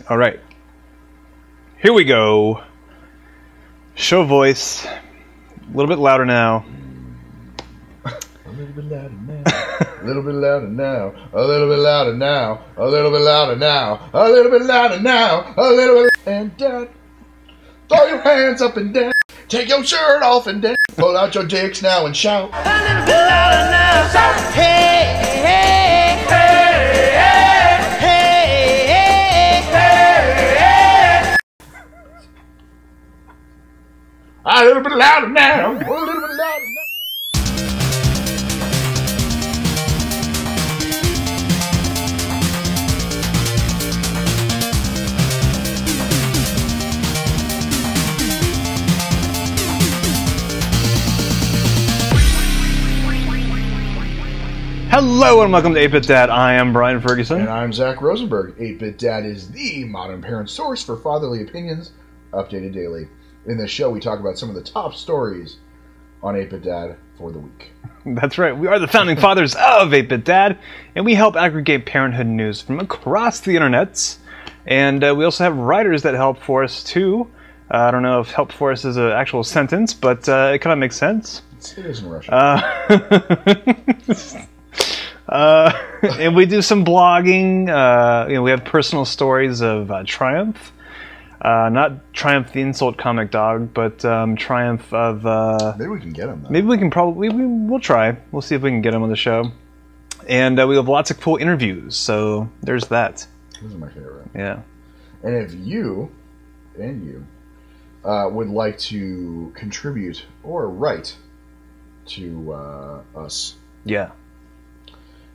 All right. Here we go. Show voice. A little bit louder now. A little bit louder now. A little bit louder now. A little bit louder now. A little bit louder now. A little bit louder now. A little bit and down. Throw your hands up and down. Take your shirt off and down. Pull out your dicks now and shout. A little bit louder now. Shout. Hey, hey, hey, hey, hey, hey, hey. A little bit louder now. A little bit louder now. Hello and welcome to 8-Bit Dad. I am Brian Ferguson. And I'm Zach Rosenberg. 8-Bit Dad is the modern parent source for fatherly opinions, updated daily. In this show, we talk about some of the top stories on 8-Bit Dad for the week. That's right. We are the founding fathers of 8-Bit Dad, and we help aggregate parenthood news from across the internets. And we also have writers that help for us, too. I don't know if help for us is an actual sentence, but it kind of makes sense. It is in Russian. And we do some blogging. We have personal stories of Triumph. Not Triumph the insult comic dog, but Triumph of... maybe we can get him, though. Maybe we can probably... We'll try. We'll see if we can get him on the show. And we have lots of cool interviews, so there's that. This is my favorite. Yeah. And if you would like to contribute or write to us... Yeah.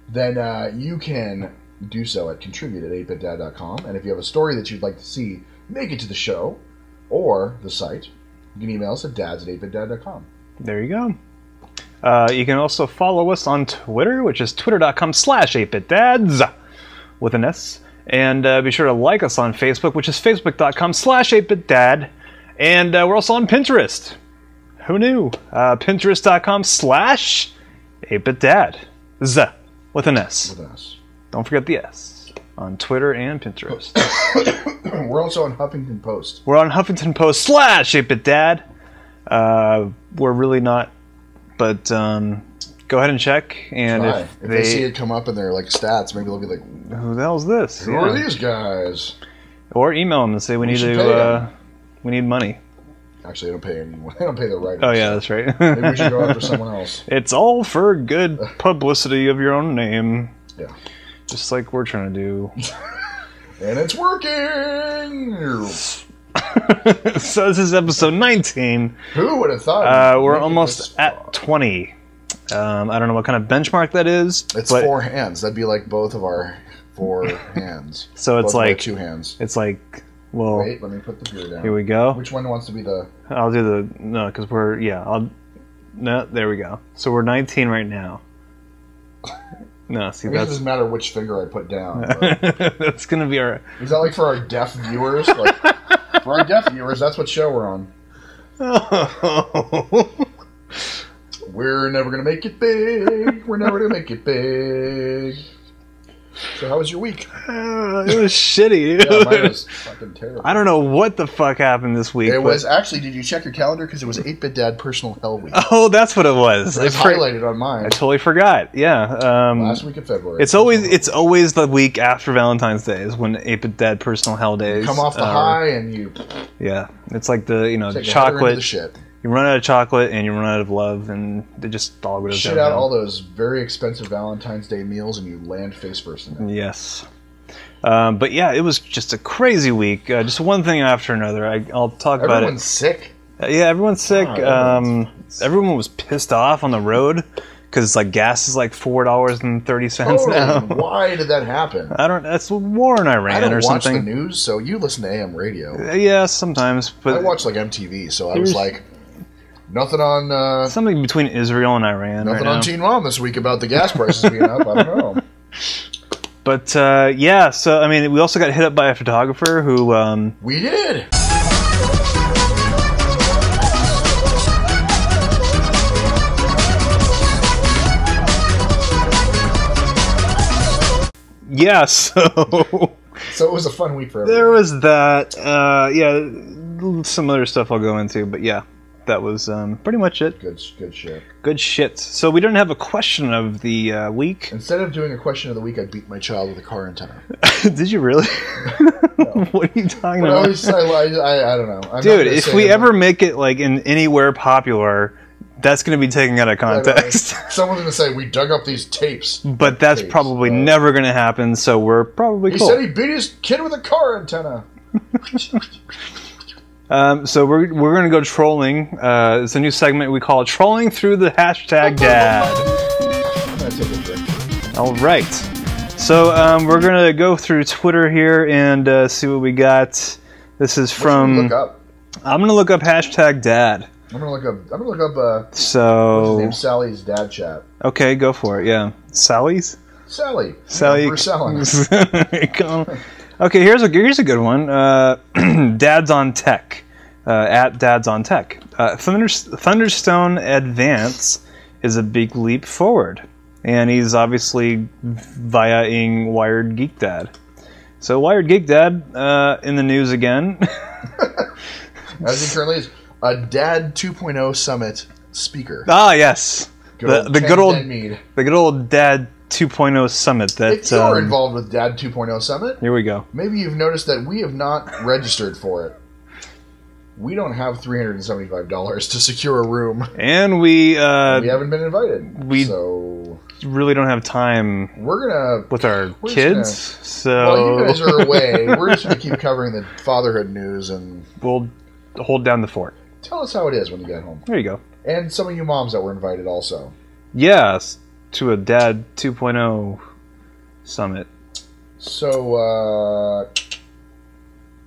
Then you can do so at contribute@8bitdad.com. And if you have a story that you'd like to see make it to the show or the site, you can email us at dads@8bitdad.com. There you go. You can also follow us on Twitter, which is twitter.com/8bitdads with an S. And be sure to like us on Facebook, which is facebook.com/8bitdad. And we're also on Pinterest. Who knew? Pinterest.com/8bitdad. With an S. With an S. Don't forget the S. On Twitter and Pinterest. We're also on Huffington Post. We're on Huffington Post /8bitdad. We're really not, but go ahead and check. And if they see it come up in their stats, maybe they'll be like, "Who the hell's this? Who are these guys?" Or email them and say we need money. Actually, they don't pay anyone. They don't pay the writers. Oh yeah, that's right. Maybe we should go after someone else. It's all for good publicity of your own name. Yeah. Just like we're trying to do. And it's working! So this is episode 19. Who would have thought? We're almost at 20. I don't know what kind of benchmark that is. It's 4 hands. That'd be like both of our 4 hands. So it's both like 2 hands. It's like, well. Wait, let me put the beer down. Here we go. Which one wants to be the? I'll do the because we're no. There we go. So we're 19 right now. No, see, I guess it doesn't matter which finger I put down. That's gonna be our. Is that like for our deaf viewers? For our deaf viewers, that's what show we're on. Oh. We're never gonna make it big. We're never gonna make it big. So how was your week? It was shitty. Yeah, mine was fucking terrible. I don't know what the fuck happened this week. It was actually. Did you check your calendar? Because it was 8-Bit Dad Personal Hell Week. Oh, that's what it was. It's highlighted on mine. I totally forgot. Yeah. Last week of February. It's always the week after Valentine's Day is when 8-Bit Dad Personal Hell Days. You come off the high and you. Yeah, it's like the take chocolate. The shit. You run out of chocolate and you run out of love, and they just all goes shit out all those very expensive Valentine's Day meals, and you land face first in it. Yes. But yeah, it was just a crazy week. Just one thing after another. I'll talk about it. Everyone's sick. Yeah, everyone's sick. Everyone was pissed off on the road because gas is like $4.30 now. Why did that happen? I don't. That's war in Iran or something. I don't watch the news, so you listen to AM radio. Yeah, sometimes. But I watch MTV, so I was like, nothing on. Something between Israel and Iran. Nothing right on Teen Mom this week about the gas prices being up. I don't know. But yeah, so I mean, we also got hit up by a photographer who. We did. Yeah, so So it was a fun week for everyone. There was that. Yeah, some other stuff I'll go into, but yeah, that was pretty much it. Good shit. Good shit. So we don't have a question of the week. Instead of doing a question of the week, I beat my child with a car antenna. Did you really? What are you talking But about? I don't know. I'm Dude, if we ever make it like in anywhere popular, that's going to be taken out of context. Someone's going to say, we dug up these tapes. But that's probably never going to happen, so we're probably He cool. said he beat his kid with a car antenna. So we're going to go trolling. It's a new segment we call Trolling Through the Hashtag Dad. I'm going to take a drink. All right. So we're going to go through Twitter here and see what we got. This is What should we from... look up? I'm going to look up Hashtag Dad. I'm gonna look up. What's his So... name? Sally's dad chat. Okay, go for it, yeah. Sally's? Sally. Sally. Yeah, we're selling. There you go. Okay, here's a good one. Dads on Tech. At Dads on Tech. Thunderstone Advance is a big leap forward. And he's obviously via-ing Wired Geek Dad. So Wired Geek Dad in the news again. As he currently is a Dad 2.0 Summit speaker. Ah, yes. The good old Dad 2.0 Summit. That If you're involved with Dad 2.0 Summit, here we go. maybe you've noticed that we have not registered for it. We don't have $375 to secure a room. And we We haven't been invited. So really don't have time we're gonna with our we're just kids. gonna- So while you guys are away, we're just gonna keep covering the fatherhood news and we'll hold down the fort. tell us how it is when you get home. There you go. And some of you moms that were invited also. Yes, to a Dad 2.0 Summit. So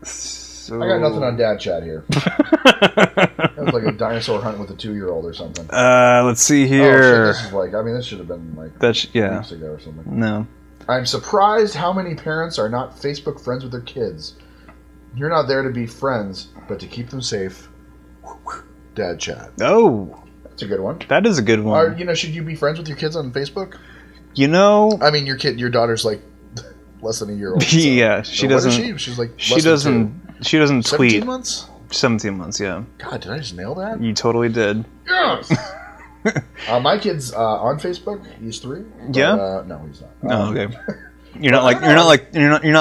So I got nothing on Dad chat here. It was like a dinosaur hunt with a 2-year-old or something. Let's see Oh, shit, here. this is like, this should have been like Yeah. weeks ago or something. No. I'm surprised how many parents are not Facebook friends with their kids. You're not there to be friends, but to keep them safe. Dad chat. Oh, That's a good one. that is a good one. Should you be friends with your kids on Facebook? You know, I mean, your daughter's like less than a year old. So. yeah, she So what is doesn't. she? She's like She less than doesn't. She doesn't 2. tweet. 17 months? 17 months. Yeah, God, did I just nail that? you totally did. Yes. My kid's on Facebook. He's 3. But, Yeah? no, he's not. Oh, okay. You're not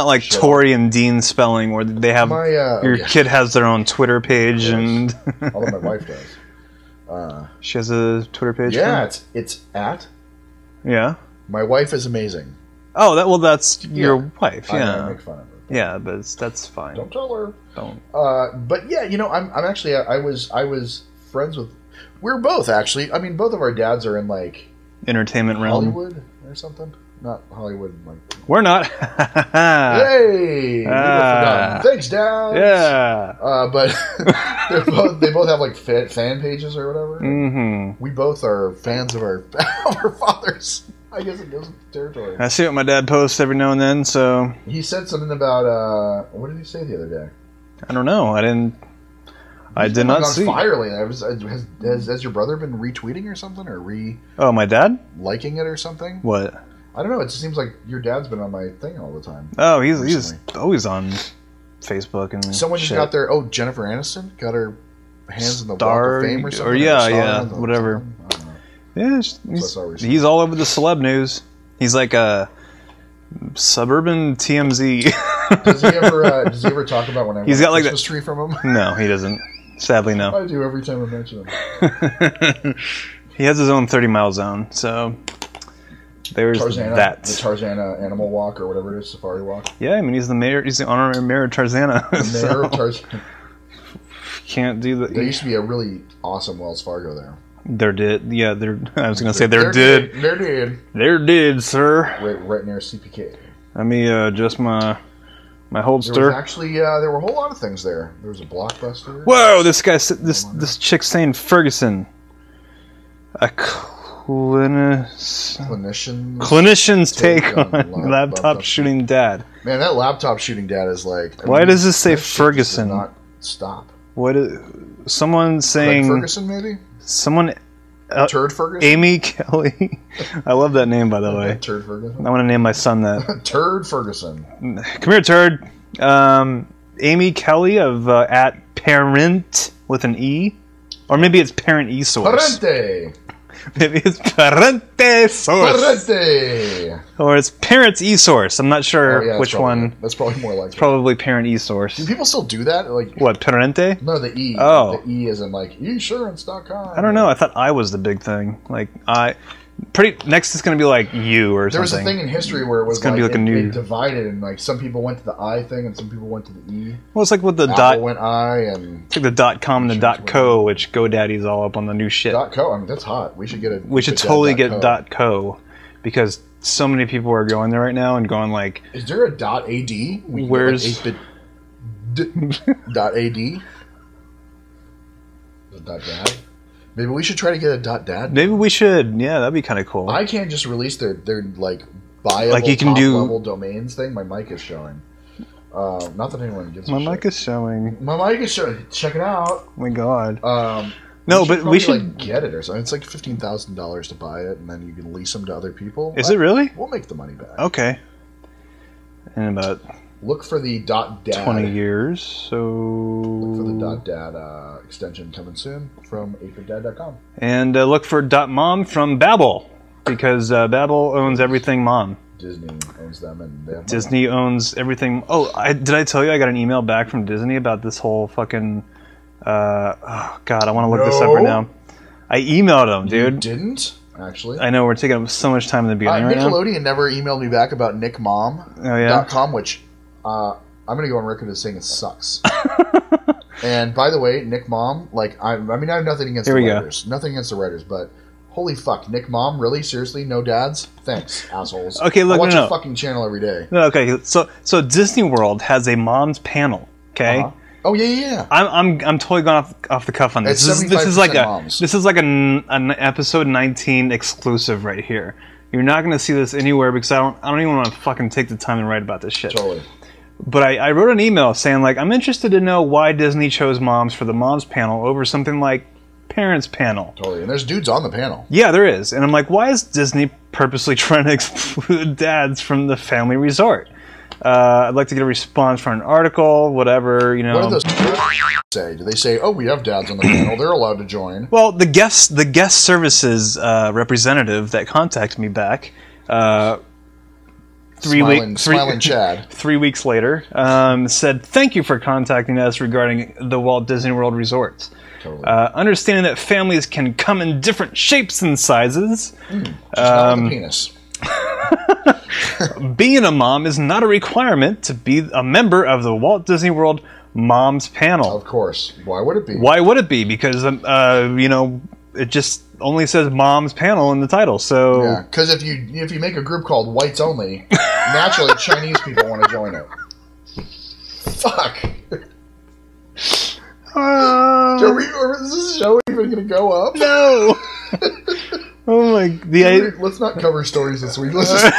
like Shut Tori and Dean Spelling, where they have My your kid has their own Twitter page, Yes. and Although my wife does. she has a Twitter page. Yeah, it's at. Yeah. My wife is amazing. Oh, that's your Yeah. wife. I Yeah. make fun of her. Yeah, but that's fine. Don't tell her. Don't. But yeah, I'm actually I was friends with. We're both actually. I mean, both of our dads are in like Entertainment realm. Hollywood or something. Not Hollywood. Like. We're not. Hey, we were forgotten. Thanks, Dad. Yeah. But they both have like fan pages or whatever. Mm-hmm. We both are fans of our fathers. I guess it goes with the territory. I see what my dad posts every now and then, so He said something about what did he say the other day? I don't know. I did not see. On fire lately. Has your brother been retweeting or something, or Oh, my dad? liking it or something? What? I don't know. It just seems like your dad's been on my thing all the time. Oh, he's Recently. always on Facebook and Someone just shit. got their Jennifer Aniston got her hands in the Star- Walk of Fame or something. or yeah, Star yeah, in the- whatever. something. I don't know. Yeah, I saw recently. he's all over the celeb news. He's like a suburban TMZ. Does he ever talk about when I He's want got a like Christmas tree from him? No, he doesn't. Sadly, no. I do every time I mention him. He has his own 30-mile zone, so there's Tarzana, that. the Tarzana Animal Walk or whatever it is, Safari Walk. Yeah, I mean he's the mayor. He's the honorary mayor of Tarzana. The so mayor of Tarzana. can't do There the. used to be a really awesome Wells Fargo there. There did. Yeah, there. I was gonna say there did. There did. There did, sir. Right near CPK. Let me adjust my There holster. was actually there were a whole lot of things there. There was a Blockbuster. Whoa! This chick saying Ferguson. A clinician's take on laptop shooting dad. Man, that laptop shooting dad is like. Why does this say that shit just Ferguson? does not stop. What is someone Craig saying? Ferguson, maybe. Someone Turd Ferguson. Amy Kelly. I love that name, by the way. Turd Ferguson. I want to name my son that. Turd Ferguson. Come here, Turd. Amy Kelly of at Parent with an E, or maybe it's Parent eSource. Parente. Maybe it's Parente Source. Parente. Or it's Parents eSource. I'm not sure Yeah, which one. That's probably more likely. Probably Parent eSource. Do people still do that? Like What, Parente? No, the E. Oh. The E is in like esurance.com. I don't know. I thought I was the big thing. Like next is going to be like you or There was something. a thing in history where it was gonna be like a new- it divided, and like some people went to the I thing and some people went to the E. Well, it's like with the Apple went I and it's like the .com and the .co, which GoDaddy's all up on the new shit. .co. I mean, that's hot. We should get a. We should totally get .co because so many people are going there right now and going like, Is there a .ad? We can Where's- get like .ad? .dad? Maybe we should try to get a .dad. maybe we should. Yeah, that'd be kind of cool. I can't just release their like buyable Like you can top do- level domains thing. My mic is showing. Not that anyone gives. My a mic shit. is showing. My mic is showing. Check it out. Oh my god. we No, but probably, we should. like, get it or something. It's like $15,000 to buy it, and then you can lease them to other people. Is it really? We'll make the money back. Okay. In about Look for the .dad. 20 years, so... Look for the .dad extension coming soon from 8bitdad.com. And look for .mom from Babbel, because Babbel owns everything mom. Disney owns them, and they have money. Disney owns everything... Oh, did I tell you I got an email back from Disney about this whole fucking... oh, God, I want to look this up right now. I emailed them, You dude. didn't, actually. I know, we're taking up so much time in the beginning right now. Nickelodeon never emailed me back about nickmom.com, which I'm going to go on record as saying it sucks. And by the way, Nick Mom, like, I mean, I have nothing against the writers. Nothing against the writers, but holy fuck, Nick Mom, really? Seriously? No dads? Thanks, assholes. Okay, look, I watch no. your fucking channel every day. No, okay, so Disney World has a mom's panel, okay? Uh-huh. Oh, yeah. I'm totally going off the cuff on this. It's This is like 75% moms. this is like an episode 19 exclusive right here. You're not going to see this anywhere because I don't even want to fucking take the time and write about this shit. Totally. But I wrote an email saying like I'm interested to know why Disney chose moms for the moms panel over something like parents panel. Totally. And there's dudes on the panel. Yeah, there is. And I'm like, why is Disney purposely trying to exclude dads from the family resort? I'd like to get a response from an article, whatever, you know. What do those say? Do they say, oh, we have dads on the panel, they're allowed to join? Well, the guest services representative that contacted me back, Smiling Chad. 3 weeks later, said, "Thank you for contacting us regarding the Walt Disney World resorts. Totally. Understanding that families can come in different shapes and sizes, Just not with the penis. being a mom is not a requirement to be a member of the Walt Disney World Moms Panel." Of course. Why would it be? Why would it be? Because you know, it just only says Moms Panel in the title. So Yeah, because if you make a group called Whites Only, naturally Chinese people want to join it. Fuck. Is this show even going to go up? No. Oh my! Let's not cover stories this week. Let's just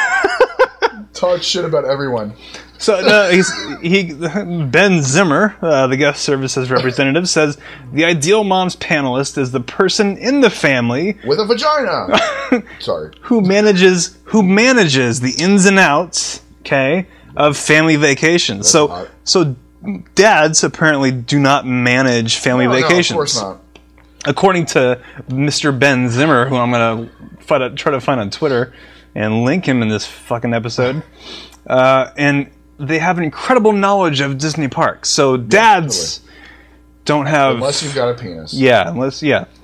talk shit about everyone. So no, Ben Zimmer, the guest services representative, says the ideal mom's panelist is the person in the family With a vagina. Sorry. who manages the ins and outs, okay, of family vacations. That's So dads apparently do not manage family vacations. No, of course not. According to Mr. Ben Zimmer, who I'm going to try to find on Twitter and link him in this fucking episode, and they have an incredible knowledge of Disney parks. So dads don't have, unless you've got a penis. Yeah.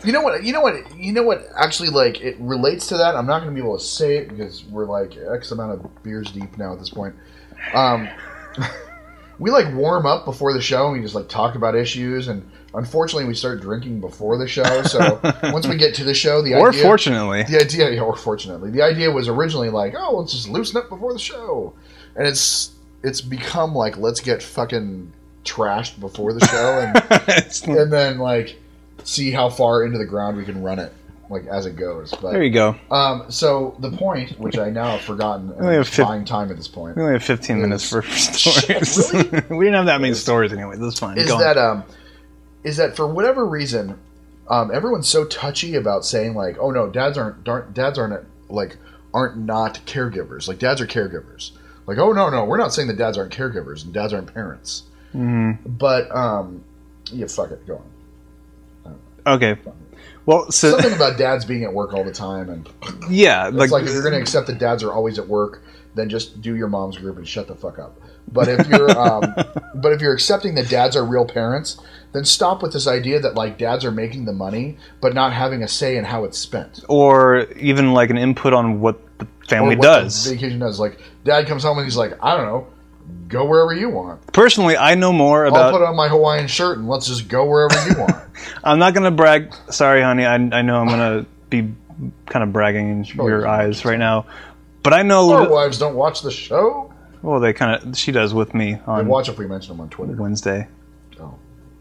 You know what? Actually, like, it relates to that. I'm not going to be able to say it because we're like X amount of beers deep now at this point. We like warm up before the show and we just like talk about issues, and unfortunately we start drinking before the show. So once we get to the show, the idea was originally like, oh, let's just loosen up before the show, and it's become like, let's get fucking trashed before the show and then like see how far into the ground we can run it, like, as it goes. But there you go. So the point, which I now have forgotten, and only I'm have buying time at this point. We only have 15 minutes for stories. Really? We didn't have that many stories anyway. That's fine. Is that for whatever reason, everyone's so touchy about saying like, oh no, dads aren't not caregivers. Like dads are caregivers. Like, oh no, we're not saying that dads aren't caregivers and dads aren't parents. Mm-hmm. But yeah, fuck it, go on. Okay. Well, so something about dads being at work all the time, and yeah, it's like if you're going to accept that dads are always at work, then just do your mom's group and shut the fuck up. But if you're accepting that dads are real parents, then stop with this idea that like dads are making the money but not having a say in how it's spent, or even like an input on what the family or what does. The vacation does. Like dad comes home and he's like, I don't know, go wherever you want. Personally, I know more about. I'll put on my Hawaiian shirt and let's just go wherever you want. I'm not gonna brag. Sorry, honey. I know I'm gonna be kind of bragging in your eyes right now, but I know a little Our wives don't watch the show. Well, they kind of. She does with me on. They watch if we mention them on Twitter. Wednesday. Oh.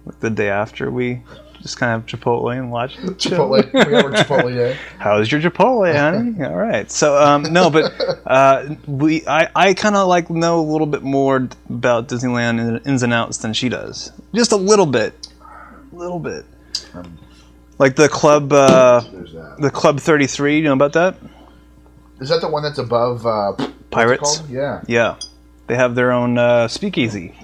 Like the day after we just kind of have Chipotle and watch Chipotle. We have our Chipotle day. How's your Chipotle, honey? All right. So no, but I kind of like know a little bit more about Disneyland ins and outs than she does. Just a little bit. Like the club, the Club 33. You know about that? Is that the one that's above Pirates? Yeah. Yeah. They have their own speakeasy.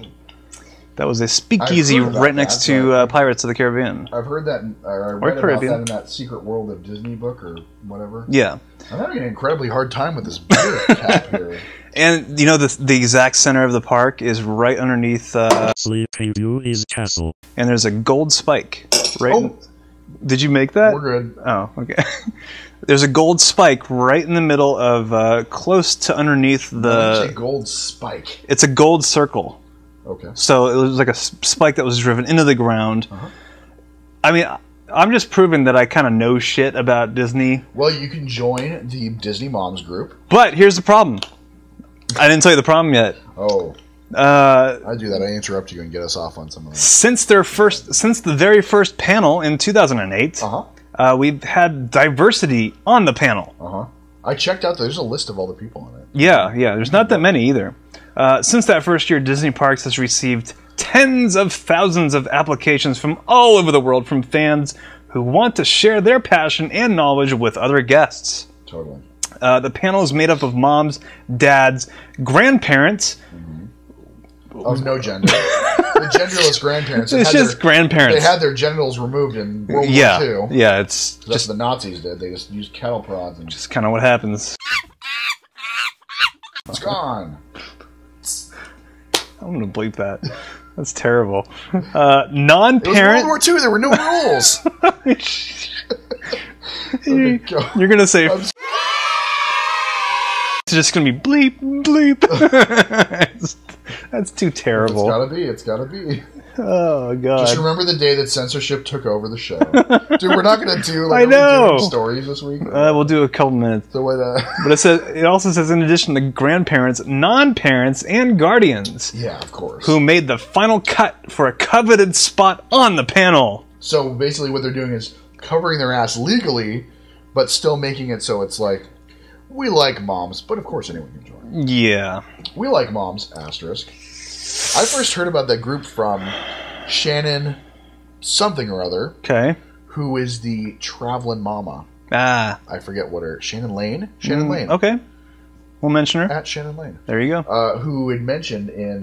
That was a speakeasy right next to Pirates of the Caribbean. I've heard that, or I read about that in that Secret World of Disney book or whatever. Yeah. I'm having an incredibly hard time with this beer cap here. And, you know, the exact center of the park is right underneath... Sleeping Beauty's castle. And there's a gold spike. Right. Did you make that? We're good. Oh, okay. There's a gold spike right in the middle of, close to underneath the... When you say gold spike? It's a gold circle. Okay. So it was like a spike that was driven into the ground. Uh-huh. I mean, I'm just proving that I kind of know shit about Disney. Well, you can join the Disney Moms group. But here's the problem. I didn't tell you the problem yet. Oh. I do that. I interrupt you and get us off on some of that. Since the very first panel in 2008, we've had diversity on the panel. I checked out. There's a list of all the people on it. Yeah. There's not that many either. Since that first year, Disney Parks has received tens of thousands of applications from all over the world from fans who want to share their passion and knowledge with other guests. Totally. The panel is made up of moms, dads, grandparents. Of no gender. The genderless grandparents. It's just grandparents. They had their genitals removed in World War II. Yeah, it's that's just what the Nazis did. They just used cattle prods and just kind of what happens. It's gone. I'm gonna bleep that. That's terrible. Non-parent. It was World War II. There were no rules. You're gonna say. It's just gonna be bleep bleep. That's too terrible. It's gotta be. Oh god! Just remember the day that censorship took over the show, dude. We're not gonna do like I know stories this week. We'll do a couple minutes. So what? But it also says in addition to grandparents, non-parents, and guardians. Yeah, of course. Who made the final cut for a coveted spot on the panel. So basically, what they're doing is covering their ass legally, but still making it so it's like we like moms, but of course anyone can join. Yeah. We like moms. Asterisk. I first heard about that group from Shannon something or other. Okay. Who is the traveling mama. I forget what her... Shannon Lane? Shannon Lane. Okay. We'll mention her. At Shannon Lane. There you go. Who had mentioned in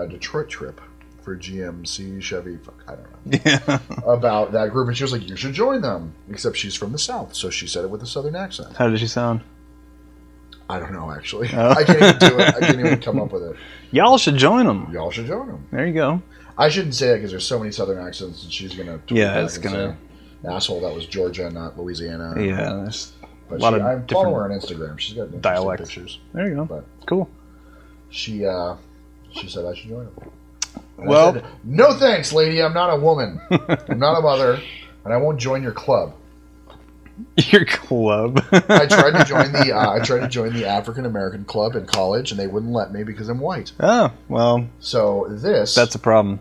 Detroit trip for GMC, Chevy, I don't know. Yeah. About that group. And she was like, you should join them. Except she's from the South, so she said it with a Southern accent. How did she sound? I don't know, actually. Oh. I can't even do it. I can't even come up with it. Y'all should join them. Y'all should join them. There you go. I shouldn't say that because there's so many Southern accents, and she's going to... Yeah, it's going to... Asshole, that was Georgia, not Louisiana. Yeah, there's a lot of I different follow her on Instagram. She's got dialect pictures. There you go. But cool. She said I should join them. And well... I said, no thanks, lady. I'm not a woman. I'm not a mother, and I won't join your club. Your club. I tried to join the African American club in college, and they wouldn't let me because I'm white. Oh, well. So that's a problem.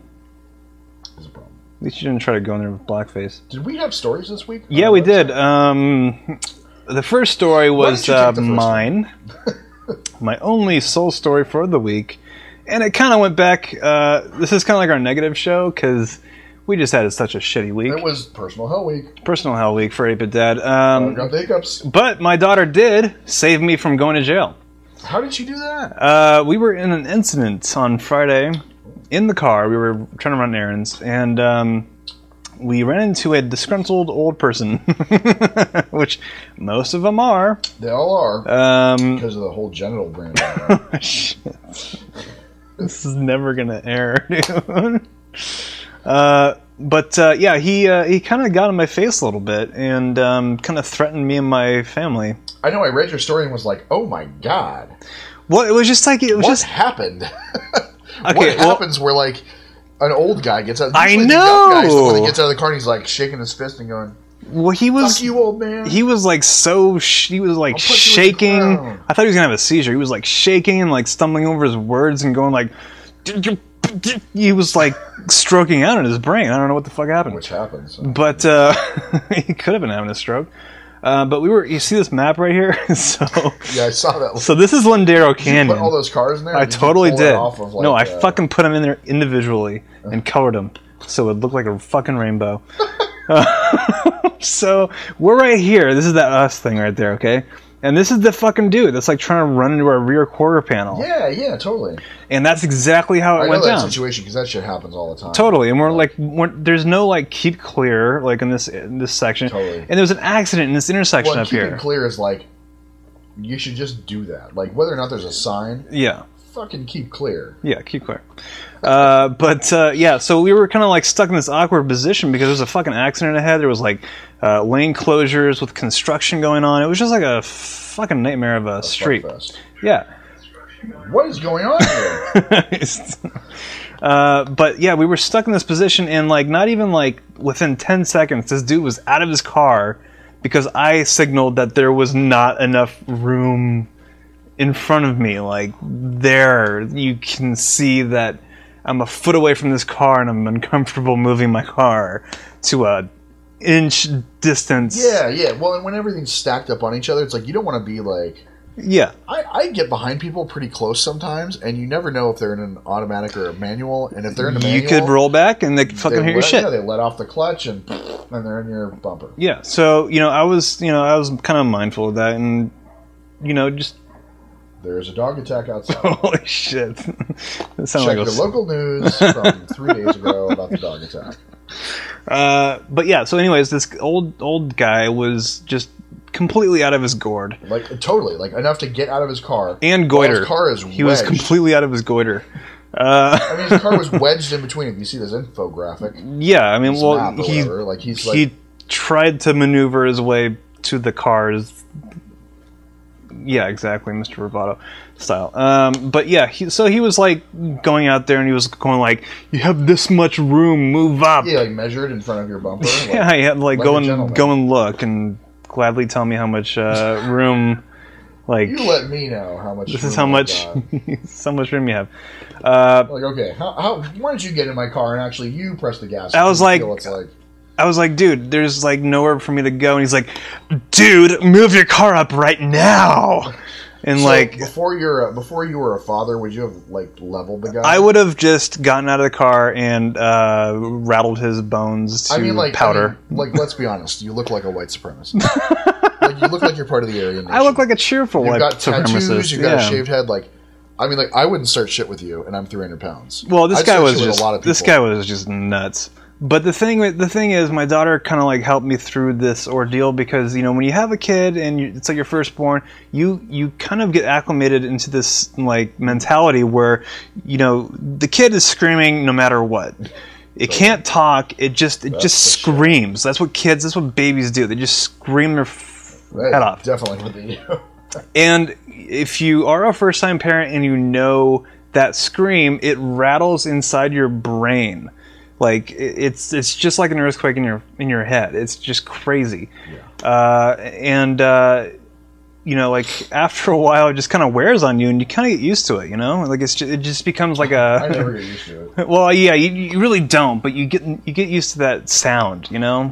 Is a problem. At least you didn't try to go in there with blackface. Did we have stories this week? Yeah, we did. The first story was mine. My only sole story for the week, and it kind of went back. This is kind of like our negative show because We just had such a shitty week. It was personal hell week. Personal hell week for 8-Bit Dad. Got the hiccups. But my daughter did save me from going to jail. How did she do that? We were in an incident on Friday in the car. We were trying to run errands, and we ran into a disgruntled old person, which most of them are. They all are. Because of the whole genital brand. Shit. This is never gonna air, dude. But yeah, he kind of got in my face a little bit and kind of threatened me and my family. I know. I read your story and was like, "Oh my god!" Well, it was just like What happened? Okay, what happens where like an old guy gets out? I usually know. The young guy's the one that gets out of the car and he's like shaking his fist and going, Well, he was. "Fuck you, old man." He was like he was like I'll put you in the shaking. ground. I thought he was gonna have a seizure. He was like shaking and like stumbling over his words and going like. He was like stroking out in his brain. I don't know what the fuck happened. Which happens. But he could have been having a stroke. But we were. You see this map right here? So Yeah, I saw that. so this is Lindero Did you Canyon. put all those cars in there? I Did you totally pull it did. off of, like, No, I fucking put them in there individually and colored them so it looked like a fucking rainbow. So we're right here. This is that us thing right there, okay? And this is the fucking dude that's like trying to run into our rear quarter panel. Yeah, totally. And that's exactly how it I know went that down. situation because that shit happens all the time. Totally, and there's no like keep clear like in this section. Totally. And there's an accident in this intersection Well, up keeping here. clear is like, you should just do that. Like, whether or not there's a sign, Yeah. fucking keep clear. Yeah, keep clear. Yeah, so we were kind of like stuck in this awkward position because there was a fucking accident ahead. There was like lane closures with construction going on. It was just like a fucking nightmare of a street. Fuckfest. Yeah. What is going on here? But yeah, we were stuck in this position, and like not even like within 10 seconds, this dude was out of his car because I signaled that there was not enough room in front of me. Like there, you can see that I'm a foot away from this car, and I'm uncomfortable moving my car to a inch distance. Yeah. Well, and when everything's stacked up on each other, it's like you don't want to be like. Yeah. I get behind people pretty close sometimes, and you never know if they're in an automatic or a manual. And if they're in a manual, You could roll back, and they could fucking hear your shit. Yeah, they let off the clutch, and they're in your bumper. Yeah. So I was kind of mindful of that, and just. There's a dog attack outside. Holy shit. That sounded Check like the local news from 3 days ago about the dog attack. But yeah, so anyways, this old guy was just completely out of his gourd. Like, totally. Like, enough to get out of his car. And While goiter. his car is He was wedged. completely out of his goiter. I mean, his car was wedged in between. If you see this infographic. Yeah, I mean, This well, map or he whatever, like, he's like... he tried to maneuver his way to the cars. Yeah, exactly, Mr. Roboto style. But yeah, he was like going out there and he was going like, "You have this much room, move up." Yeah, like measured in front of your bumper. Like, Yeah, he had like a go gentleman. and look and gladly tell me how much room. Like You let me know how much. this is room how I've much got. so much room you have. Like, okay, how? Why don't you get in my car and actually you press the gas? I was You like- feel it's like. I was like, dude, there's like nowhere for me to go, and he's like, dude, move your car up right now. And So, like, before you were a father, would you have like leveled the guy? I would have just gotten out of the car and rattled his bones to powder. like, let's be honest. You look like a white supremacist. Like, you look like you're part of the Aryan nation. I look like a cheerful You've white got supremacist. tattoos. You've got yeah. a shaved head. Like, I mean, like, I wouldn't start shit with you, and I'm 300 pounds. Well, this I'd guy start was shit with just a lot of this people. guy was just nuts. But the thing is, my daughter kind of like helped me through this ordeal because when you have a kid and it's like your firstborn, you kind of get acclimated into this like mentality where the kid is screaming no matter what. It can't talk. It just screams. That's what babies do. They just scream their head off. Definitely what they do. And if you are a first-time parent and you know that scream, it rattles inside your brain. Like it's just like an earthquake in your head. It's just crazy. Yeah. Like after a while, it just kind of wears on you, and you kind of get used to it. Like it just becomes like a. I never get used to it. Well, yeah, you really don't, but you get used to that sound. Yeah.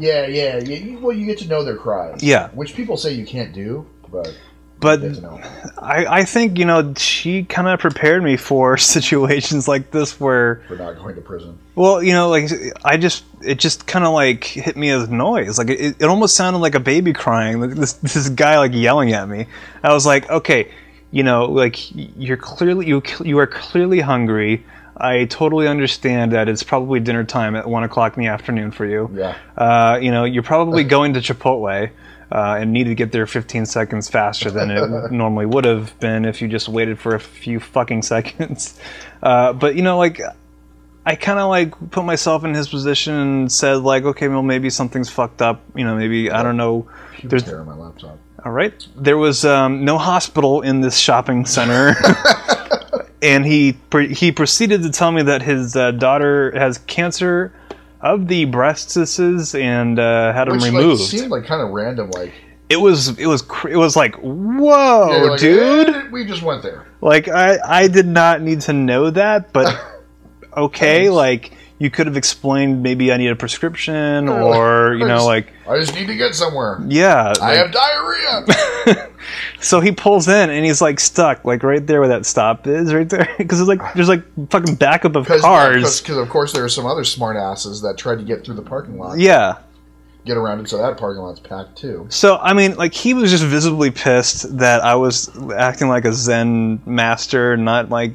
Well, you get to know their cries. Yeah. Which people say you can't do, but But Get to know. I think, you know, she kind of prepared me for situations like this where... For not going to prison. Well, you know, like, it just kind of, like, hit me as noise. Like, it almost sounded like a baby crying. Like, this guy, like, yelling at me. I was like, okay, you know, like, you are clearly hungry. I totally understand that it's probably dinner time at 1 o'clock in the afternoon for you. Yeah. You know, you're probably going to Chipotle. And need to get there 15 seconds faster than it normally would have been if you just waited for a few fucking seconds. But, you know, like, I kind of, like, put myself in his position and said, like, okay, well, maybe something's fucked up. You know, maybe, I don't know. There's hair on my laptop. All right. There was no hospital in this shopping center. And he proceeded to tell me that his daughter has cancer of the breastises and had them removed. Like, seemed like kind of random. Like it was like, whoa, yeah, like, dude! We just went there. Like I did not need to know that, but okay, like you could have explained. Maybe I need a prescription, or you know, like I just need to get somewhere. Yeah, I have diarrhea. So he pulls in and he's like stuck, like right there where that stop is, right there, because there's like fucking backup of cars. Because of course there are some other smart asses that tried to get through the parking lot. Yeah, get around it, so that parking lot's packed too. So I mean, like he was just visibly pissed that I was acting like a Zen master, not like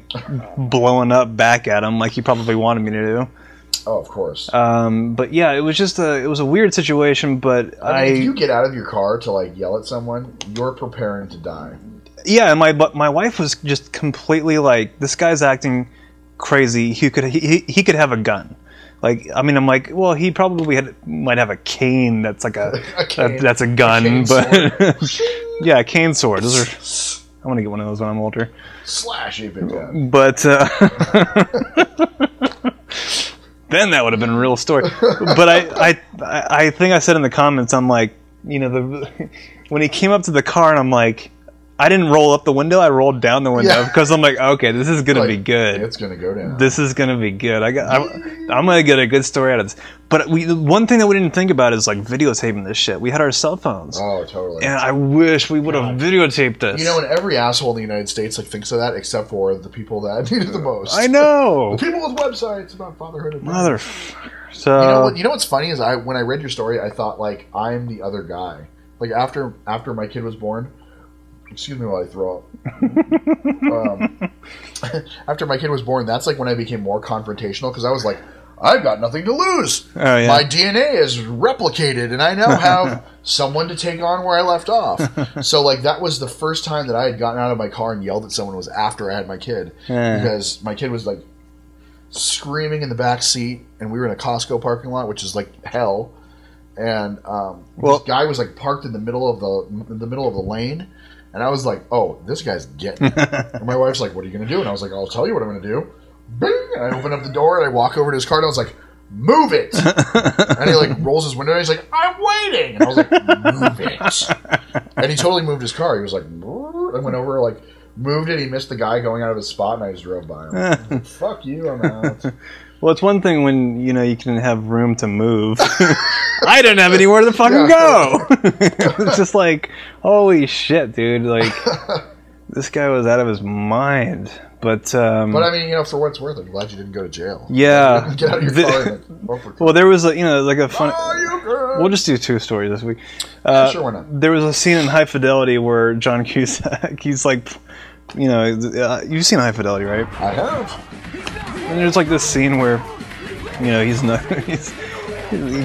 blowing up back at him like he probably wanted me to do. Oh, of course. But yeah, it was just it was a weird situation. But I mean, if you get out of your car to like yell at someone, you're preparing to die. Yeah, and my wife was just completely like, this guy's acting crazy. He could have a gun. Like, I mean, I'm like, well, he probably might have a cane that's like that's a gun, but yeah, a cane sword. Those are. I want to get one of those when I'm older. Slash 8-bit. But. Then that would have been a real story. But I think I said in the comments, I'm like, you know, when he came up to the car and I'm like, I didn't roll up the window, I rolled down the window because I'm like, okay, this is gonna be good. It's gonna go down. This is gonna be good. I'm gonna get a good story out of this. But one thing that we didn't think about is like videotaping this shit. We had our cell phones. Oh, totally. And I wish we would have videotaped this. You know, and every asshole in the United States like thinks of that, except for the people that need it the most. I know. The people with websites about fatherhood. And motherfucker. So you know what's funny is when I read your story, I thought like I'm the other guy. Like after my kid was born. Excuse me while I throw up. After my kid was born, that's like when I became more confrontational because I was like, I've got nothing to lose. Oh, yeah. My DNA is replicated, and I now have someone to take on where I left off. So, like, that was the first time that I had gotten out of my car and yelled at someone was after I had my kid. Because my kid was, like, screaming in the back seat, and we were in a Costco parking lot, which is, like, hell. And this guy was, like, parked in the middle of the lane. And I was like, oh, this guy's getting it. And my wife's like, what are you going to do? And I was like, I'll tell you what I'm going to do. Bing! And I open up the door and I walk over to his car and I was like, move it! And he like rolls his window and he's like, I'm waiting! And I was like, move it! And he totally moved his car. He was like, and went over, like, moved it. He missed the guy going out of his spot and I just drove by him. Like, fuck you, I'm out. Well, it's one thing when, you know, you can have room to move. I didn't have anywhere to fucking go. It's just like, holy shit, dude. Like, this guy was out of his mind. But I mean, you know, for what it's worth, I'm glad you didn't go to jail. Yeah. Get out of your car and like, well, there was like a fun... Oh, we'll just do two stories this week. Sure, why not? There was a scene in High Fidelity where John Cusack, he's like, you know, you've seen High Fidelity, right? I have. And there's like this scene where, you know, he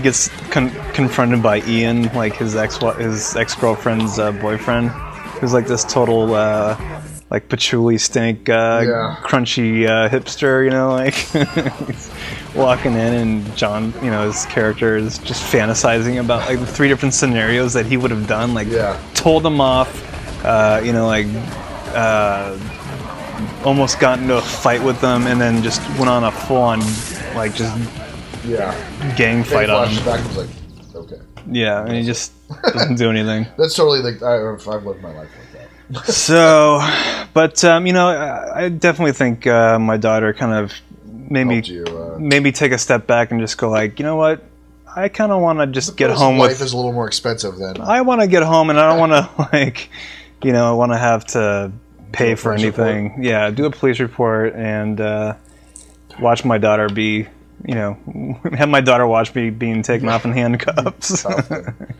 gets confronted by Ian, like his ex-girlfriend's boyfriend, who's like this total like patchouli stink crunchy hipster, you know, like he's walking in and John, you know, his character is just fantasizing about like the 3 different scenarios that he would have done, like told them off, you know, like almost got into a fight with them and then just went on a full-on like just gang fight on him. Back and was like, okay. Yeah, and he just doesn't do anything. That's totally like I've lived my life like that. So, but you know, I definitely think my daughter kind of made me take a step back and just go like, you know what? I kind of want to just get home with... Life is a little more expensive than... I want to get home and I don't want to like... you know, I want to have to pay for police anything. Yeah, do a police report and watch my daughter be, you know, have my daughter watch me being taken off in handcuffs.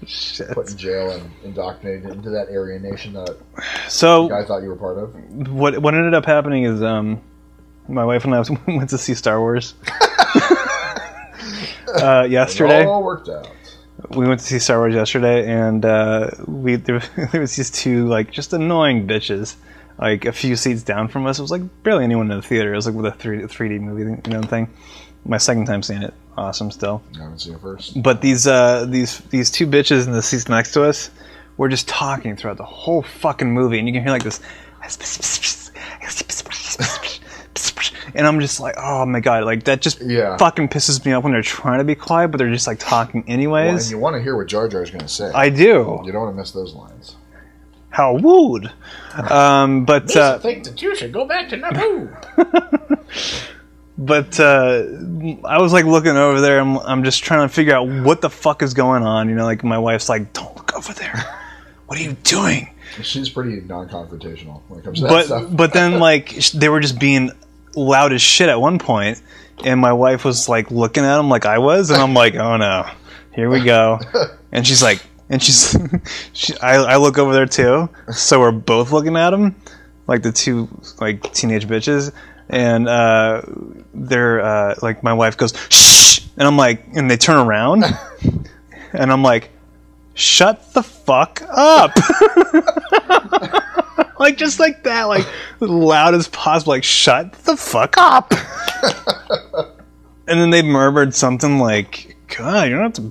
Shit. Put in jail and indoctrinated into that Aryan nation that So you guys thought you were part of. what ended up happening is my wife and I went to see Star Wars yesterday. It all worked out. We went to see Star Wars yesterday, and there was these two like just annoying bitches, like a few seats down from us. It was like barely anyone in the theater. It was like with a 3D movie, you know, thing. My second time seeing it, awesome still. I haven't seen it first. But these two bitches in the seats next to us were just talking throughout the whole fucking movie, and you can hear like this, and I'm just like, oh my god, like that just fucking pisses me off when they're trying to be quiet, but they're just like talking anyways. Well, and you want to hear what Jar Jar's going to say. I do. You don't want to miss those lines. How wooed. But I think that you should go back to Naboo. But I was like looking over there, and I'm just trying to figure out what the fuck is going on. You know, like my wife's like, "Don't look over there. What are you doing?" She's pretty non-confrontational when it comes to that stuff. But then like they were just being loud as shit at one point, and my wife was like looking at them like I was, and I'm like, "Oh no, here we go." And she's like, I look over there too, so we're both looking at them, like the two like teenage bitches. And they're like, my wife goes, shh, and I'm like, and they turn around, and I'm like, shut the fuck up, like just like that, like loud as possible, like shut the fuck up. And then they murmured something like, God, you don't have to.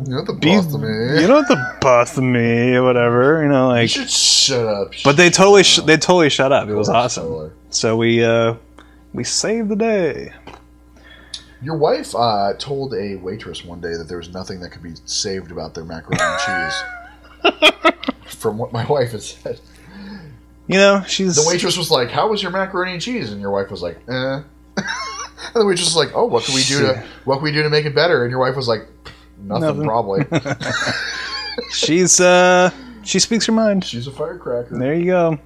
You're the boss of me. You don't have to boss of me or whatever, you know, like. You should shut up. But they totally shut up. It was awesome. Totally. So we saved the day. Your wife told a waitress one day that there was nothing that could be saved about their macaroni and cheese. From what my wife had said. You know, the waitress was like, "How was your macaroni and cheese?" And your wife was like, "Eh." And the waitress was like, "Oh, what can we do to make it better?" And your wife was like, Nothing. Probably. She speaks her mind. She's a firecracker. There you go.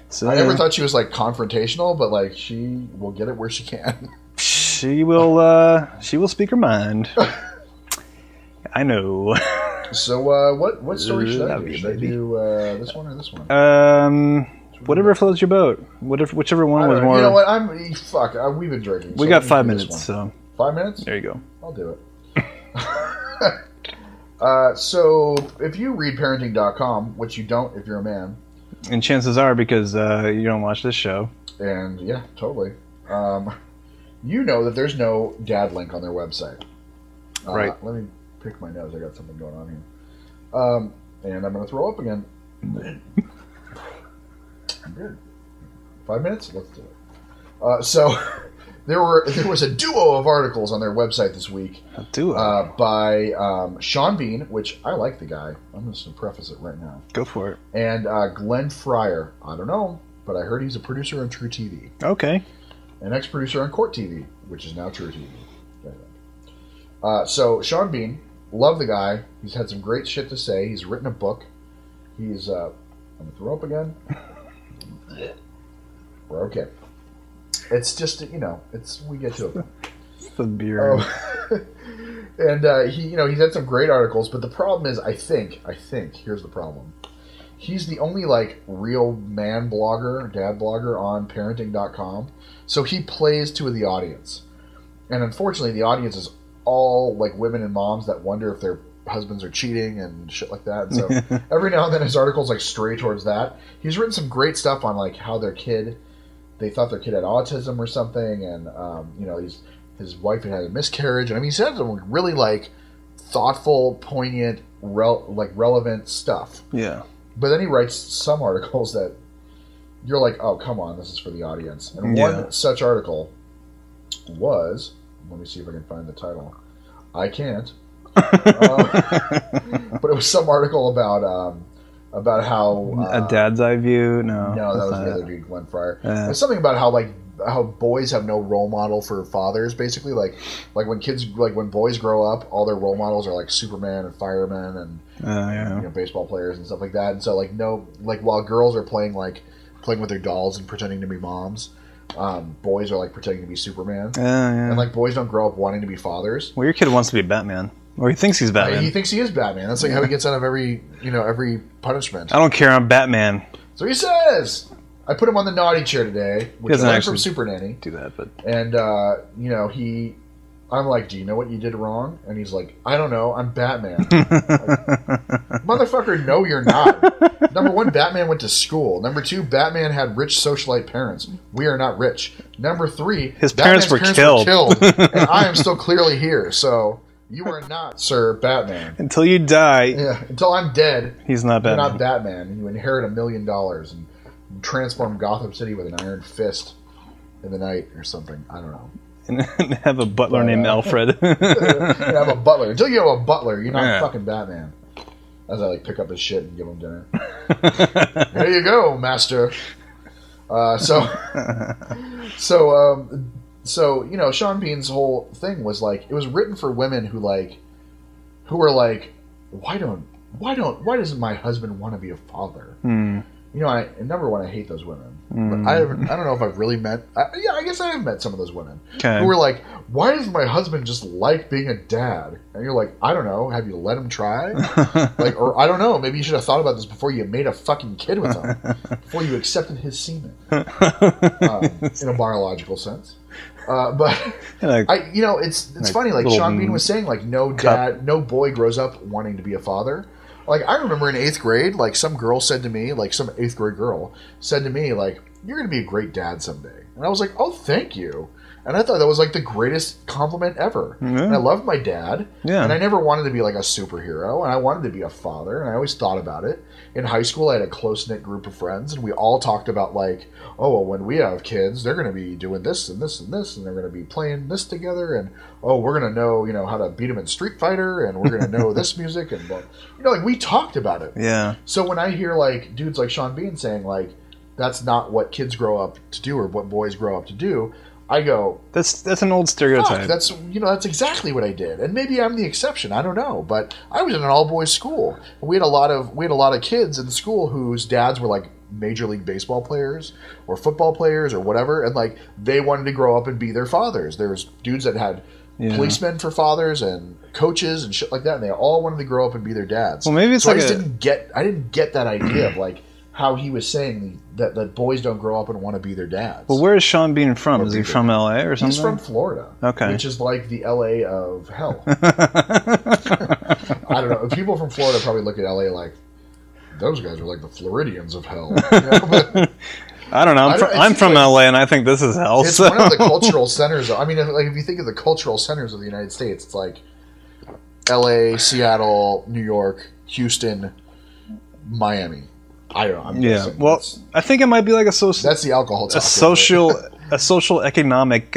So, I never thought she was like confrontational, but like she will get it where she can. She will speak her mind. I know. So what story should I do? Should I do this one or this one? Whatever floats your boat. Whichever one was more. You know what? We've been drinking. We got 5 minutes. So 5 minutes. There you go. I'll do it. So if you read parenting.com, which you don't if you're a man, and chances are because you don't watch this show, and yeah, totally, you know that there's no dad link on their website. Right. Let me pick my nose. I got something going on here, and I'm going to throw up again. I'm good. 5 minutes. Let's do it. So. There was a duo of articles on their website this week. A duo? By Sean Bean, which I like the guy. I'm just going to preface it right now. Go for it. And Glenn Fryer. I don't know, but I heard he's a producer on True TV. Okay. An ex-producer on Court TV, which is now True TV. So Sean Bean, love the guy. He's had some great shit to say. He's written a book. He's... I'm going to throw up again. We're okay. It's just, we get to it. It's the beer. And he's had some great articles, but the problem is, I think, here's the problem. He's the only, like, real man blogger, dad blogger on parenting.com, so he plays to the audience. And unfortunately, the audience is all, like, women and moms that wonder if their husbands are cheating and shit like that. And so every now and then his articles, like, stray towards that. He's written some great stuff on, like, how they thought their kid had autism or something, and his wife had a miscarriage, and I mean, he said some really like thoughtful, poignant, relevant stuff. Yeah. But then he writes some articles that you're like, oh, come on, this is for the audience. And one such article was, let me see if I can find the title. I can't. But it was some article about how a dad's eye view. No, that was the other dude, Glenn Fryer. It's something about how like how boys have no role model for fathers. Basically, like when boys grow up, all their role models are like Superman and firemen and you know, baseball players and stuff like that. And so while girls are playing with their dolls and pretending to be moms, boys are like pretending to be Superman. And like boys don't grow up wanting to be fathers. Well, your kid wants to be Batman. Or he thinks he's Batman. He thinks he is Batman. That's like how he gets out of every punishment. I don't care, I'm Batman. So he says, I put him on the naughty chair today, which I learned from Super Nanny. Do that, but and I'm like, do you know what you did wrong? And he's like, I don't know, I'm Batman. Like, motherfucker, no, you're not. Number one, Batman went to school. Number two, Batman had rich socialite parents. We are not rich. Number three, his parents were killed. And I am still clearly here. So you are not, Sir Batman. Until you die. Yeah, until I'm dead. He's not Batman. You're not Batman. And you inherit $1 million and transform Gotham City with an iron fist in the night or something. I don't know. And have a butler named Alfred. Have a butler. Until you have a butler, you're not fucking Batman. As I like pick up his shit and give him dinner. There you go, master. So you know, Sean Bean's whole thing was like, it was written for women who were like, why doesn't my husband want to be a father? You know, number one, I hate those women. But I don't know if I've really met... I guess I have met some of those women. Who were like, why does my husband just like being a dad? And you're like, I don't know. Have you let him try? Or I don't know. Maybe you should have thought about this before you made a fucking kid with him. Before you accepted his semen. In a biological sense. But it's funny. Like Sean Bean was saying, like no boy grows up wanting to be a father. Like, I remember in 8th grade, like, some girl said to me, like, some 8th grade girl said to me, like, you're going to be a great dad someday. And I was like, oh, thank you. And I thought that was, like, the greatest compliment ever. And I loved my dad. And I never wanted to be, like, a superhero. And I wanted to be a father. And I always thought about it. In high school, I had a close-knit group of friends. And we all talked about, like, oh, well, when we have kids, they're going to be doing this and this and this. And they're going to be playing this together. And, oh, we're going to know, you know, how to beat them in Street Fighter. And we're going to know this music. And, well, you know, like, we talked about it. Yeah. So when I hear, like, dudes like Sean Bean saying, like, that's not what kids grow up to do or what boys grow up to do, I go, that's an old stereotype. That's exactly what I did, and maybe I'm the exception. I don't know, but I was in an all boys school. We had a lot of kids in the school whose dads were like Major League Baseball players or football players or whatever, and like they wanted to grow up and be their fathers. There was dudes that had policemen for fathers and coaches and shit like that, and they all wanted to grow up and be their dads. Well, maybe it's so I didn't get that idea of like how he was saying that boys don't grow up and want to be their dads. Well, where is Sean Bean from? Is he from LA or something? He's from Florida. Okay. Which is like the LA of hell. I don't know. People from Florida probably look at LA like, those guys are like the Floridians of hell. You know? But I don't know. I'm from LA and I think this is hell. It's one of the cultural centers. I mean, if you think of the cultural centers of the United States, it's like LA, Seattle, New York, Houston, Miami. I don't know. I'm guessing. Well, I think it might be like a social. That's the alcohol talk. A social economic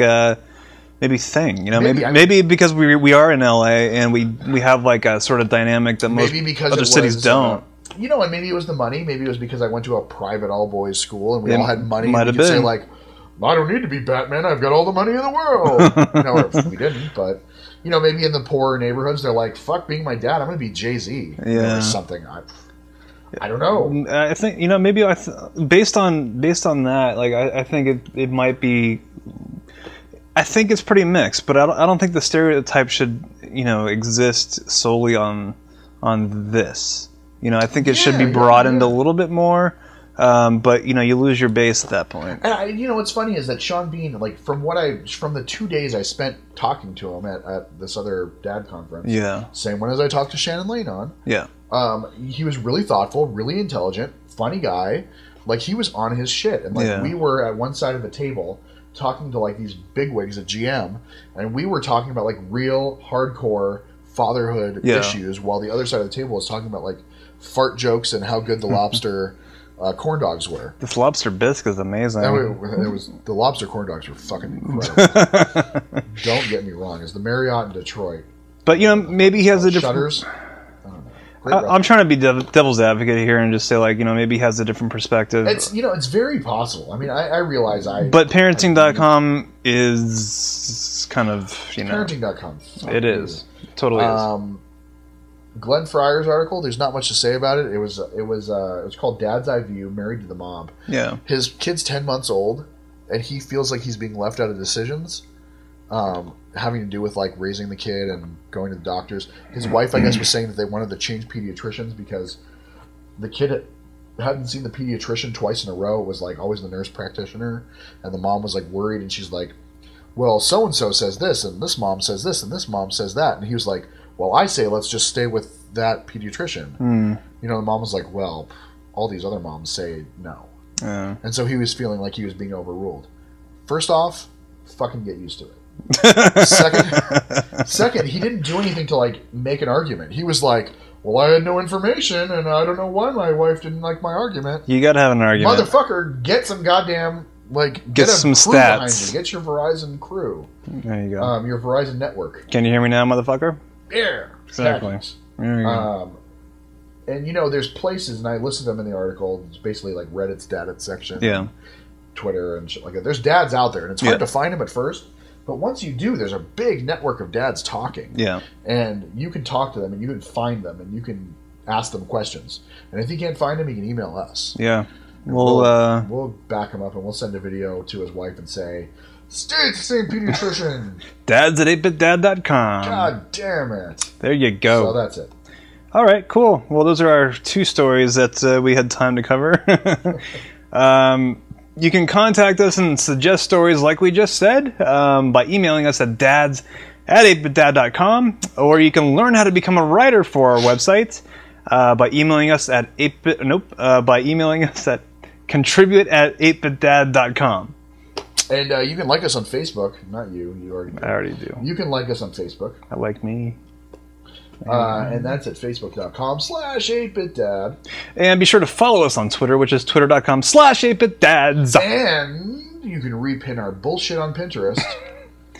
maybe thing. You know, maybe because we are in LA and we have like a sort of dynamic that most other cities don't. You know, and maybe it was the money. Maybe it was because I went to a private all boys school and we all had money. Might have been. Say like, I don't need to be Batman. I've got all the money in the world. You know, or we didn't, but. You know, maybe in the poorer neighborhoods, they're like, "Fuck being my dad. I'm going to be Jay-Z or something." I don't know. I think maybe based on that, like I think it might be. I think it's pretty mixed, but I don't think the stereotype should exist solely on this. I think it should be broadened a little bit more. But you lose your base at that point. And what's funny is that Sean Bean, like from the 2 days I spent talking to him at this other dad conference, same one as I talked to Shannon Lane on, he was really thoughtful, really intelligent, funny guy. Like he was on his shit, and like we were at one side of the table talking to like these bigwigs at GM, and we were talking about like real hardcore fatherhood issues, while the other side of the table was talking about like fart jokes and how good the lobster. Corn dogs were. This lobster bisque is amazing. The lobster corn dogs were fucking incredible. Don't get me wrong. It's the Marriott in Detroit. But maybe he has a different. Shutters. I'm trying to be devil's advocate here and just say, like, maybe he has a different perspective. It's it's very possible. I mean, I realize But parenting.com is kind of, Parenting.com. It is. Totally is. Glenn Fryer's article, there's not much to say about it. It was called Dad's Eye View, Married to the Mob. Yeah. His kid's 10 months old, and he feels like he's being left out of decisions, having to do with, like, raising the kid and going to the doctors. His wife, I guess, was saying that they wanted to change pediatricians because the kid hadn't seen the pediatrician twice in a row. It was, like, always the nurse practitioner, and the mom was, like, worried, and she's like, well, so-and-so says this, and this mom says this, and this mom says that. And he was like, well, I say let's just stay with that pediatrician. The mom was like, well, all these other moms say no. And so he was feeling like he was being overruled. First off, fucking get used to it. Second, he didn't do anything to, like, make an argument. He was like, well, I had no information, and I don't know why my wife didn't like my argument. You gotta have an argument. Motherfucker, get some goddamn... Like, get some stats. Get your Verizon crew. There you go. Your Verizon network. Can you hear me now, motherfucker? Yeah. Exactly. There you go. And, there's places, and I listed them in the article, it's basically like Reddit's dad section. Yeah. Twitter and shit like that. There's dads out there, and it's hard to find them at first. But once you do, there's a big network of dads talking. Yeah. And you can talk to them, and you can find them, and you can ask them questions. And if you can't find them, you can email us. Yeah. We'll back him up, and we'll send a video to his wife and say, stay at the same pediatrician. Dads at 8bitdad.com. God damn it. There you go. So that's it. All right, cool. Well, those are our 2 stories that we had time to cover. You can contact us and suggest stories like we just said by emailing us at dads@8bitdad.com, or you can learn how to become a writer for our website by emailing us at contribute@8bitdad.com. And you can like us on Facebook. Not you. You already do. I already do. You can like us on Facebook. I like me. And that's at facebook.com/8bitdad. And be sure to follow us on Twitter, which is twitter.com/8bitdads. And you can repin our bullshit on Pinterest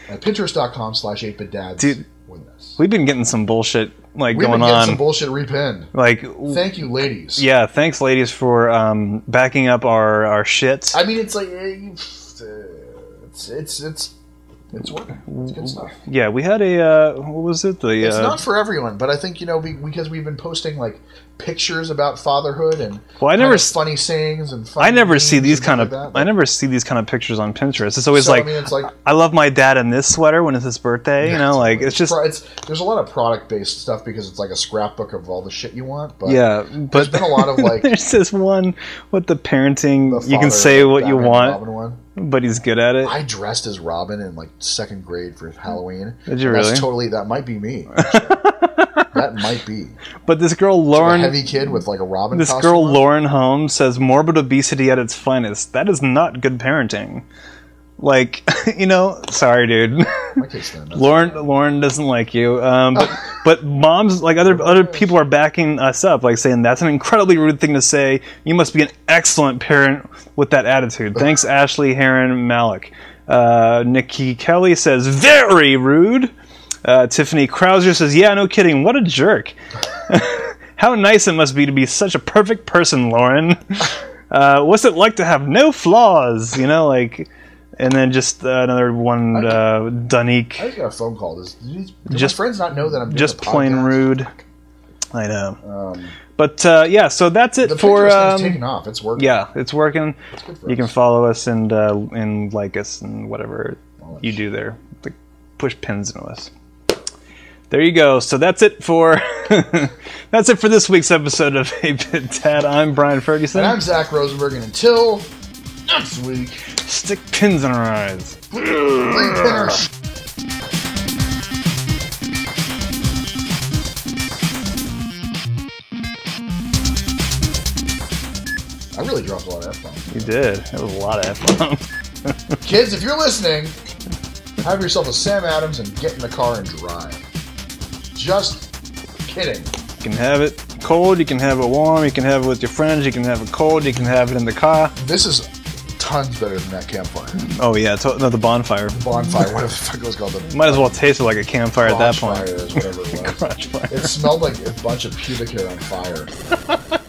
at pinterest.com/8bitdads. Dude, with us. We've been getting some bullshit going on. We've been getting some bullshit repinned. Like, thank you, ladies. Yeah, thanks, ladies, for backing up our shit. I mean, it's like it's working. It's good stuff. Yeah, we had a what was it? It's not for everyone, but I think because we've been posting like pictures about fatherhood and funny sayings and funny I never see these kind of like I never see these kind of pictures on Pinterest. It's always it's like I love my dad in this sweater when it's his birthday. It's just there's a lot of product based stuff because it's like a scrapbook of all the shit you want. But there's been a lot of like there's this one with the parenting. You can say what you want. But he's good at it. I dressed as Robin in like 2nd grade for Halloween. Did you really? That might be me. That might be. But this girl Lauren, a heavy kid with like a Robin. This girl Lauren Holmes says morbid obesity at its finest. That is not good parenting. Like, sorry, dude. Lauren doesn't like you. But moms, like other people are backing us up, like saying that's an incredibly rude thing to say. You must be an excellent parent with that attitude. Thanks, Ashley Heron Malik. Nikki Kelly says very rude. Tiffany Krauser says, yeah, no kidding. What a jerk. How nice it must be to be such a perfect person, Lauren. What's it like to have no flaws? And then just another one, Dunique. I just got a phone call. Do my friends not know that I'm doing just plain podcast? rude. I know. But so that's it for. The taking off. It's working. Yeah, it's working. It's good for you can follow us and like us and whatever you do there. Like push pins into us. There you go. So that's it for this week's episode of 8-Bit Dad. I'm Brian Ferguson. And I'm Zach Rosenberg. And until next week, stick pins in our eyes. I really dropped a lot of F-bombs. You did. It was a lot of F-bombs. Kids, if you're listening, have yourself a Sam Adams and get in the car and drive. Just kidding. You can have it cold, you can have it warm, you can have it with your friends, you can have it cold, you can have it in the car. This is tons better than that campfire. Oh yeah, no, the bonfire. Bonfire, whatever the fuck it was called. The Might as well taste it like a campfire at that point. Crotch fire is whatever it was. Crotch fire. It smelled like a bunch of pubic hair on fire.